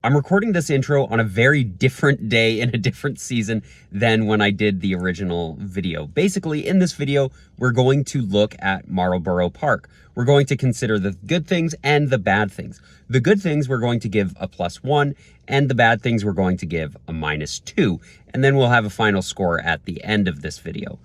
I'm recording this intro on a very different day in a different season than when I did the original video. Basically, in this video, we're going to look at Marlborough Park. We're going to consider the good things and the bad things. The good things we're going to give a +1, and the bad things we're going to give a -2. And then we'll have a final score at the end of this video.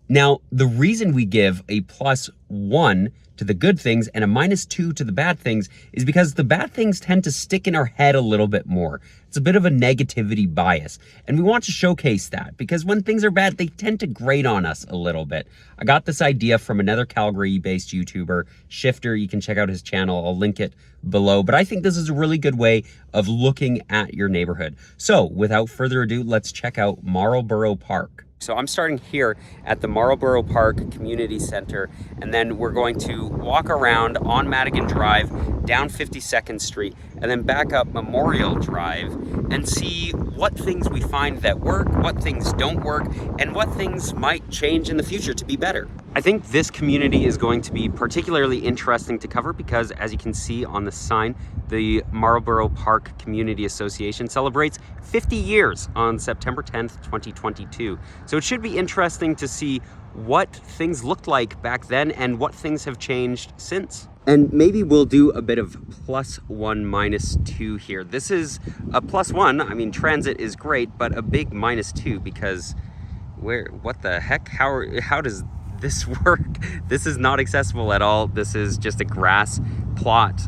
Now, the reason we give a +1 to the good things and a -2 to the bad things is because the bad things tend to stick in our head a little bit more. It's a bit of a negativity bias, and we want to showcase that because when things are bad, they tend to grate on us a little bit. I got this idea from another Calgary-based YouTuber, Shifter. You can check out his channel. I'll link it below, but I think this is a really good way of looking at your neighborhood. So without further ado, let's check out Marlborough Park. So I'm starting here at the Marlborough Park Community Center, and then we're going to walk around on Madigan Drive, down 52nd Street, and then back up Memorial Drive and see what things we find that work, what things don't work, and what things might change in the future to be better. I think this community is going to be particularly interesting to cover because, as you can see on the sign, the Marlborough Park Community Association celebrates 50 years on September 10th, 2022. So it should be interesting to see what things looked like back then and what things have changed since. And maybe we'll do a bit of +1, -2 here. This is a +1. I mean, transit is great, but a big -2 because what the heck? How does this work? This is not accessible at all. This is just a grass plot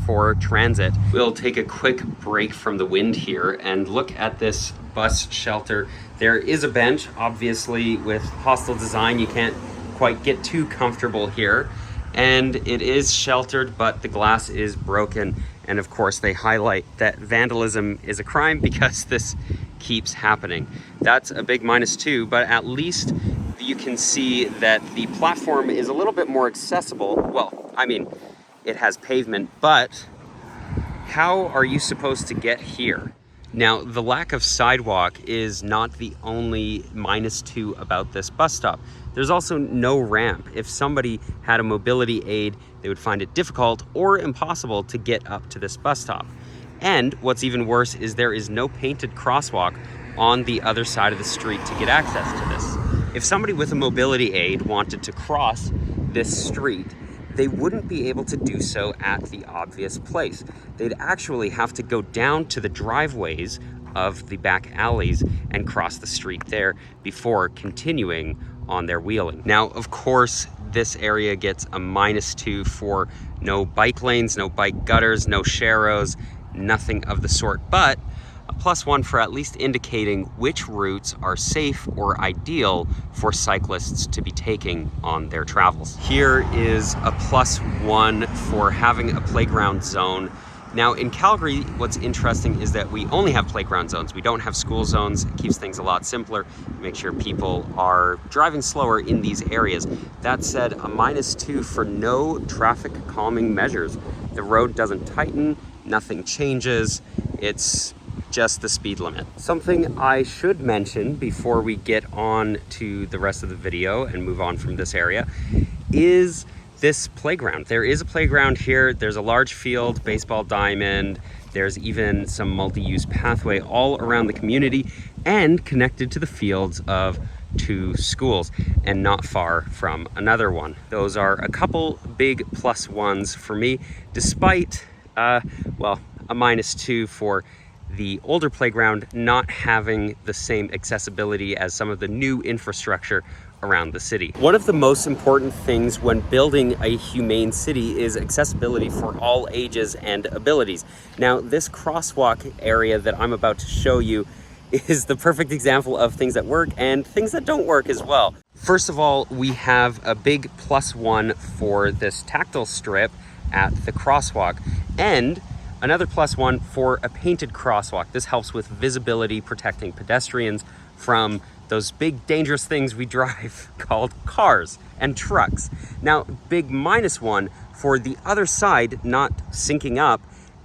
for transit. We'll take a quick break from the wind here and look at this bus shelter. There is a bench, obviously with hostile design, you can't quite get too comfortable here. And it is sheltered, but the glass is broken. And of course they highlight that vandalism is a crime because this keeps happening. That's a big -2, but at least you can see that the platform is a little bit more accessible. Well, I mean, it has pavement, but how are you supposed to get here? Now, the lack of sidewalk is not the only -2 about this bus stop. There's also no ramp. If somebody had a mobility aid, they would find it difficult or impossible to get up to this bus stop. And what's even worse is there is no painted crosswalk on the other side of the street to get access to this. If somebody with a mobility aid wanted to cross this street, they wouldn't be able to do so at the obvious place. They'd actually have to go down to the driveways of the back alleys and cross the street there before continuing on their wheeling. Now, of course, this area gets a -2 for no bike lanes, no bike gutters, no sharrows, nothing of the sort, but a +1 for at least indicating which routes are safe or ideal for cyclists to be taking on their travels. Here is a +1 for having a playground zone. Now in Calgary, what's interesting is that we only have playground zones. We don't have school zones. It keeps things a lot simpler. Make sure people are driving slower in these areas. That said, a -2 for no traffic calming measures. The road doesn't tighten, nothing changes. It's just the speed limit. Something I should mention before we get on to the rest of the video and move on from this area is this playground. There is a playground here. There's a large field, baseball diamond. There's even some multi-use pathway all around the community and connected to the fields of 2 schools and not far from another one. Those are a couple big +1s for me, despite, well, a -2 for the older playground not having the same accessibility as some of the new infrastructure around the city. One of the most important things when building a humane city is accessibility for all ages and abilities. Now, this crosswalk area that I'm about to show you is the perfect example of things that work and things that don't work as well. First of all, we have a big +1 for this tactile strip at the crosswalk, and another +1 for a painted crosswalk. This helps with visibility, protecting pedestrians from those big dangerous things we drive called cars and trucks. Now, big -1 for the other side not syncing up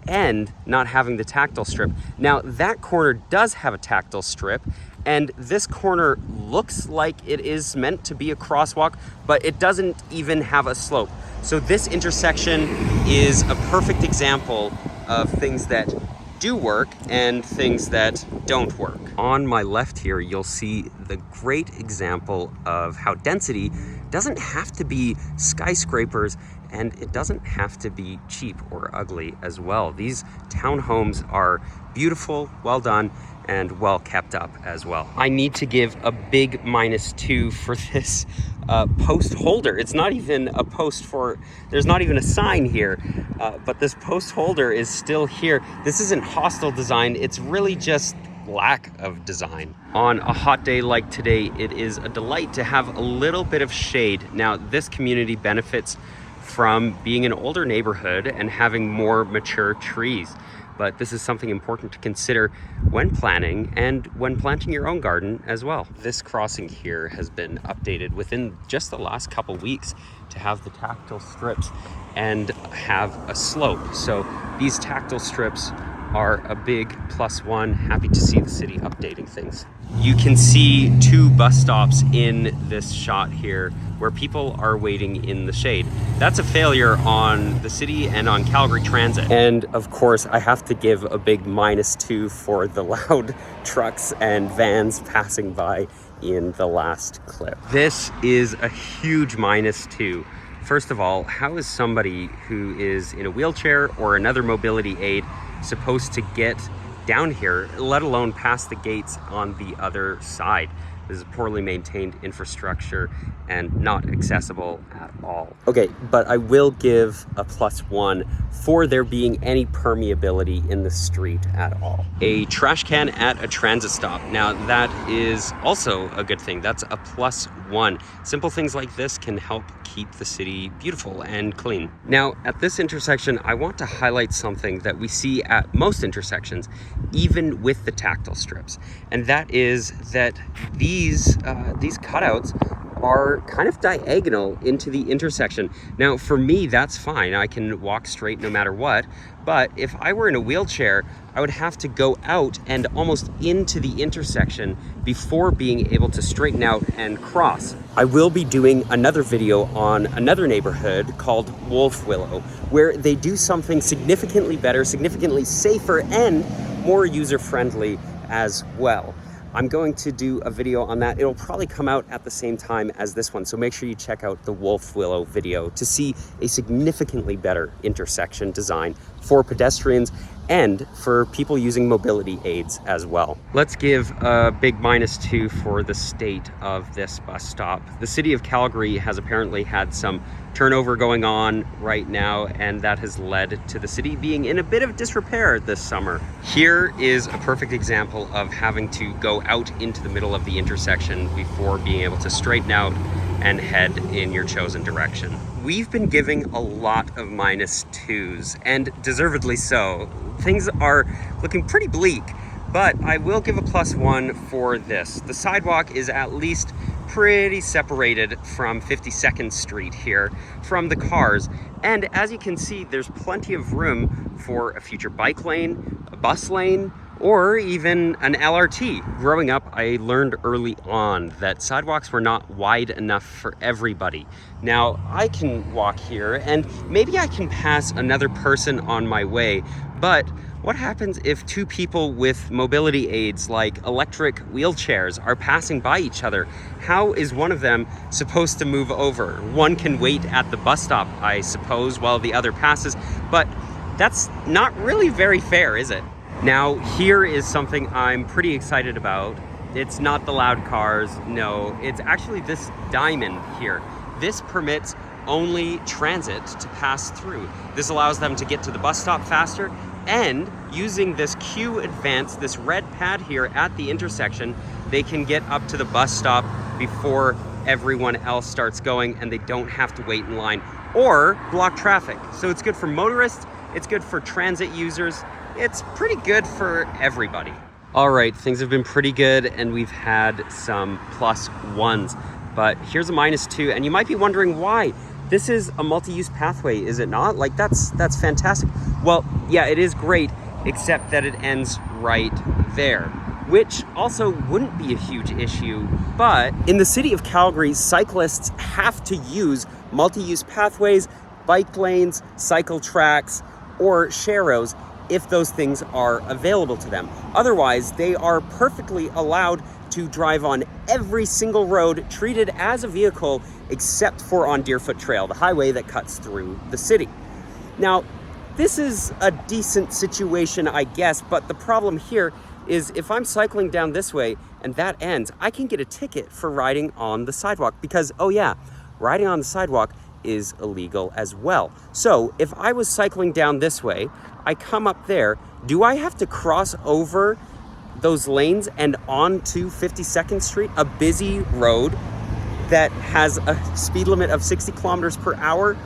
and not having the tactile strip. Now, that corner does have a tactile strip, and this corner looks like it is meant to be a crosswalk, but it doesn't even have a slope. So this intersection is a perfect example of things that do work and things that don't work. On my left here, you'll see the great example of how density doesn't have to be skyscrapers, and it doesn't have to be cheap or ugly as well. These townhomes are beautiful, well done, and well kept up as well. I need to give a big -2 for this post holder. It's not even a post for, there's not even a sign here, but this post holder is still here. This isn't hostile design, it's really just lack of design. On a hot day like today, it is a delight to have a little bit of shade. Now, this community benefits from being an older neighborhood and having more mature trees. But this is something important to consider when planning and when planting your own garden as well. This crossing here has been updated within just the last couple weeks to have the tactile strips and have a slope. So these tactile strips are a big +1. Happy to see the city updating things. You can see 2 bus stops in this shot here where people are waiting in the shade. That's a failure on the city and on Calgary Transit. And of course, I have to give a big -2 for the loud trucks and vans passing by in the last clip. This is a huge -2. First of all, how is somebody who is in a wheelchair or another mobility aid supposed to get down here, let alone past the gates on the other side? This is poorly maintained infrastructure and not accessible at all. Okay, but I will give a +1 for there being any permeability in the street at all. A trash can at a transit stop. Now that is also a good thing. That's a +1. Simple things like this can help keep the city beautiful and clean. Now at this intersection, I want to highlight something that we see at most intersections, even with the tactile strips. And that is that these cutouts are kind of diagonal into the intersection. Now for me, that's fine. I can walk straight no matter what. But if I were in a wheelchair, I would have to go out and almost into the intersection before being able to straighten out and cross. I will be doing another video on another neighborhood called Wolf Willow, where they do something significantly better, significantly safer, and more user-friendly as well. I'm going to do a video on that. It'll probably come out at the same time as this one, so make sure you check out the Wolf Willow video to see a significantly better intersection design for pedestrians and for people using mobility aids as well. Let's give a big -2 for the state of this bus stop. The city of Calgary has apparently had some turnover going on right now, and that has led to the city being in a bit of disrepair this summer. Here is a perfect example of having to go out into the middle of the intersection before being able to straighten out and head in your chosen direction. We've been giving a lot of -2s, and deservedly so. Things are looking pretty bleak, but I will give a +1 for this. The sidewalk is at least pretty separated from 52nd Street here from the cars. And as you can see, there's plenty of room for a future bike lane, a bus lane, or even an LRT. Growing up, I learned early on that sidewalks were not wide enough for everybody. Now, I can walk here and maybe I can pass another person on my way, but what happens if 2 people with mobility aids like electric wheelchairs are passing by each other? How is one of them supposed to move over? One can wait at the bus stop, I suppose, while the other passes, but that's not really very fair, is it? Now, here is something I'm pretty excited about. It's not the loud cars, no, it's actually this diamond here. This permits only transit to pass through. This allows them to get to the bus stop faster, and using this Q Advance, this red pad here at the intersection, they can get up to the bus stop before everyone else starts going, and they don't have to wait in line or block traffic. So it's good for motorists, it's good for transit users, it's pretty good for everybody. All right, things have been pretty good and we've had some +1s, but here's a -2, and you might be wondering why. This is a multi-use pathway, is it not? Like that's fantastic. Well, yeah, it is great, except that it ends right there, which also wouldn't be a huge issue, but in the city of Calgary, cyclists have to use multi-use pathways, bike lanes, cycle tracks, or sharrows if those things are available to them. Otherwise, they are perfectly allowed to drive on every single road treated as a vehicle except for on Deerfoot Trail, the highway that cuts through the city. Now, this is a decent situation, I guess, but the problem here is if I'm cycling down this way and that ends, I can get a ticket for riding on the sidewalk because, oh yeah, riding on the sidewalk is illegal as well. So if I was cycling down this way, I come up there, do I have to cross over those lanes and onto 52nd Street, a busy road that has a speed limit of 60 kilometers per hour?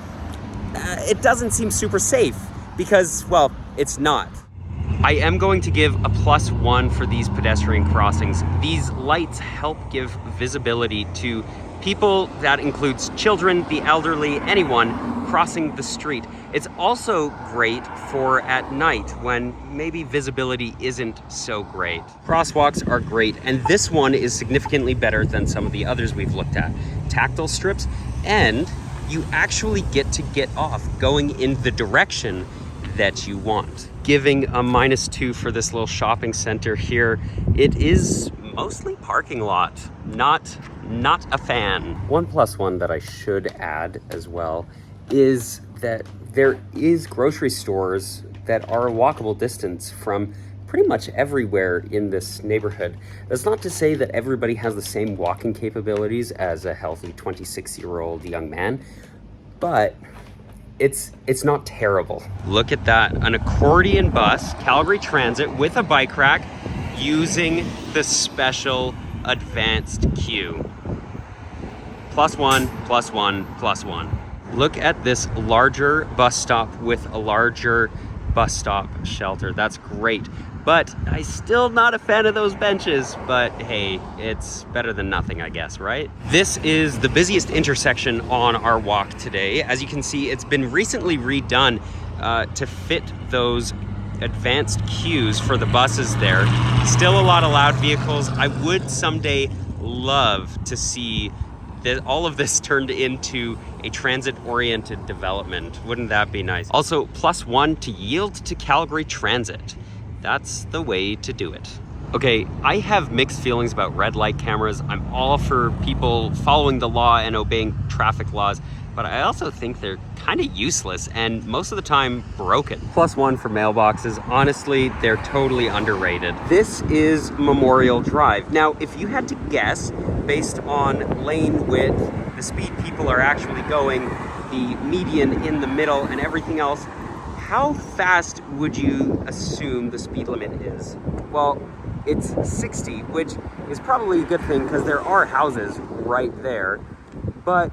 It doesn't seem super safe because, well, it's not. I am going to give a +1 for these pedestrian crossings. These lights help give visibility to people. That includes children, the elderly, anyone crossing the street. It's also great for at night when maybe visibility isn't so great. Crosswalks are great, and this one is significantly better than some of the others we've looked at. Tactile strips, and you actually get to get off going in the direction that you want. Giving a -2 for this little shopping center here. It is mostly parking lot. Not a fan. One +1 that I should add as well is that there is grocery stores that are a walkable distance from pretty much everywhere in this neighborhood. That's not to say that everybody has the same walking capabilities as a healthy 26-year-old young man, but it's not terrible. Look at that, an accordion bus, Calgary Transit with a bike rack using the special advanced queue. +1, +1, +1. Look at this larger bus stop with a larger bus stop shelter. That's great. But I'm still not a fan of those benches, but hey, it's better than nothing, I guess, right? This is the busiest intersection on our walk today. As you can see, it's been recently redone to fit those advanced queues for the buses there. Still a lot of loud vehicles. I would someday love to see all of this turned into a transit-oriented development. Wouldn't that be nice? Also, +1 to yield to Calgary Transit. That's the way to do it. Okay, I have mixed feelings about red light cameras. I'm all for people following the law and obeying traffic laws, but I also think they're kind of useless and most of the time broken. +1 for mailboxes. Honestly, they're totally underrated. This is Memorial Drive. Now, if you had to guess, based on lane width, the speed people are actually going, the median in the middle, and everything else, how fast would you assume the speed limit is? Well, it's 60, which is probably a good thing because there are houses right there, but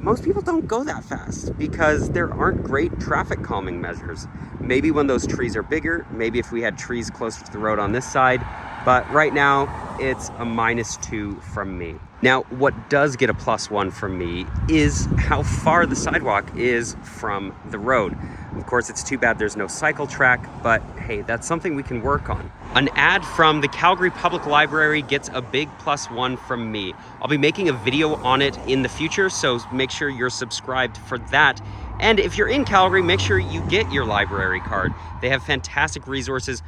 most people don't go that fast because there aren't great traffic calming measures. Maybe when those trees are bigger, maybe if we had trees closer to the road on this side, but right now it's a -2 from me. Now, what does get a +1 from me is how far the sidewalk is from the road. Of course, it's too bad there's no cycle track, but hey, that's something we can work on. An ad from the Calgary Public Library gets a big +1 from me. I'll be making a video on it in the future, so make sure you're subscribed for that. And if you're in Calgary, make sure you get your library card. They have fantastic resources,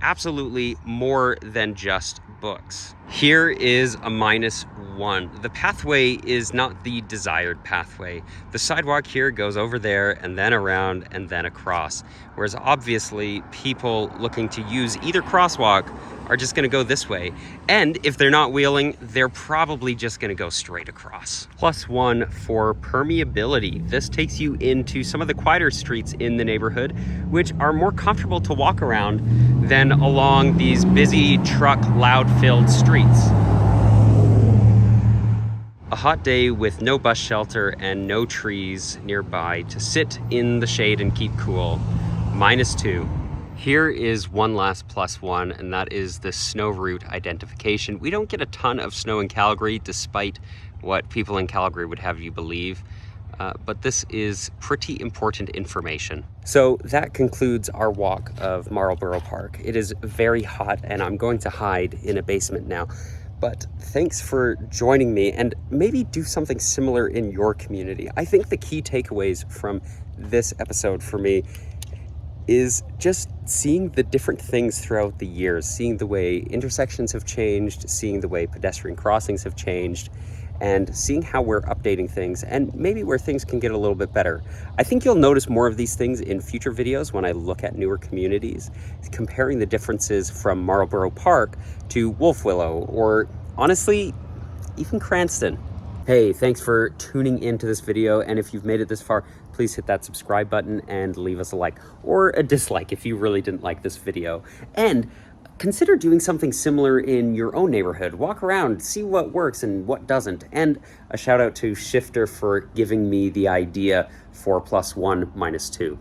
absolutely more than just books. Here is a -1. The pathway is not the desired pathway. The sidewalk here goes over there and then around and then across. Whereas obviously people looking to use either crosswalk are just gonna go this way. And if they're not wheeling, they're probably just gonna go straight across. +1 for permeability. This takes you into some of the quieter streets in the neighborhood, which are more comfortable to walk around than along these busy truck, loud-filled streets. A hot day with no bus shelter and no trees nearby to sit in the shade and keep cool. -2. Here is one last +1, and that is the snow route identification. We don't get a ton of snow in Calgary, despite what people in Calgary would have you believe. But this is pretty important information. So that concludes our walk of Marlborough Park. It is very hot and I'm going to hide in a basement now. But thanks for joining me, and maybe do something similar in your community. I think the key takeaways from this episode for me is just seeing the different things throughout the years, seeing the way intersections have changed, seeing the way pedestrian crossings have changed, and seeing how we're updating things and maybe where things can get a little bit better. I think you'll notice more of these things in future videos when I look at newer communities, comparing the differences from Marlborough Park to Wolf Willow, or honestly, even Cranston. Hey, thanks for tuning into this video, and if you've made it this far, please hit that subscribe button and leave us a like or a dislike if you really didn't like this video. And consider doing something similar in your own neighborhood. Walk around, see what works and what doesn't. And a shout out to Shifter for giving me the idea 4 + 1 - 2.